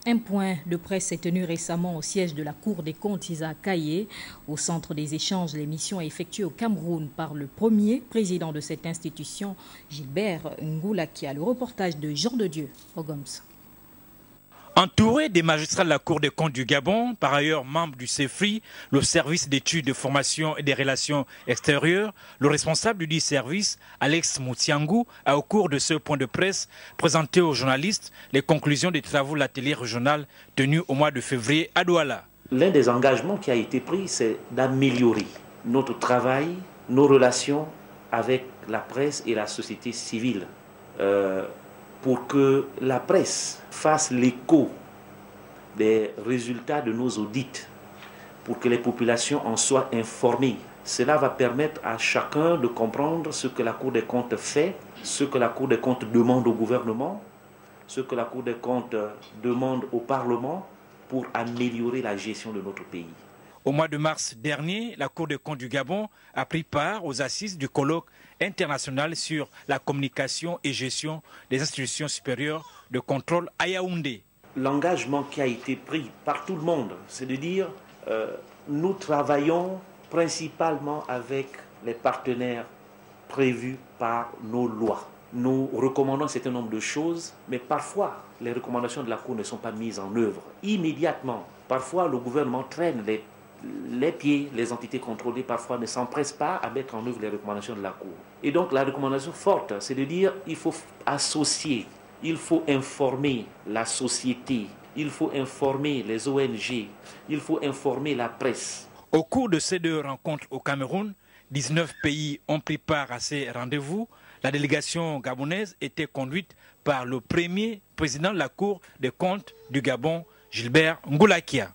Un point de presse s'est tenu récemment au siège de la Cour des comptes Isaac Kaye. Au centre des échanges, l'émission est effectuée au Cameroun par le premier président de cette institution, Gilbert Ngoulakia. Le reportage de Jean de Dieu, Ogoms. Entouré des magistrats de la Cour des comptes du Gabon, par ailleurs membre du CEFRI, le service d'études de formation et des relations extérieures, le responsable du service, Alex Moutiangou, a au cours de ce point de presse présenté aux journalistes les conclusions des travaux de l'atelier régional tenu au mois de février à Douala. L'un des engagements qui a été pris, c'est d'améliorer notre travail, nos relations avec la presse et la société civile. Pour que la presse fasse l'écho des résultats de nos audits, pour que les populations en soient informées. Cela va permettre à chacun de comprendre ce que la Cour des comptes fait, ce que la Cour des comptes demande au gouvernement, ce que la Cour des comptes demande au Parlement pour améliorer la gestion de notre pays. Au mois de mars dernier, la Cour des comptes du Gabon a pris part aux assises du colloque international sur la communication et gestion des institutions supérieures de contrôle à Yaoundé. L'engagement qui a été pris par tout le monde, c'est de dire nous travaillons principalement avec les partenaires prévus par nos lois. Nous recommandons un certain nombre de choses, mais parfois les recommandations de la Cour ne sont pas mises en œuvre immédiatement. Parfois le gouvernement traîne les pieds, les entités contrôlées parfois ne s'empressent pas à mettre en œuvre les recommandations de la Cour. Et donc la recommandation forte, c'est de dire qu'il faut associer, il faut informer la société, il faut informer les ONG, il faut informer la presse. Au cours de ces deux rencontres au Cameroun, 19 pays ont pris part à ces rendez-vous. La délégation gabonaise était conduite par le premier président de la Cour des comptes du Gabon, Gilbert Ngoulakia.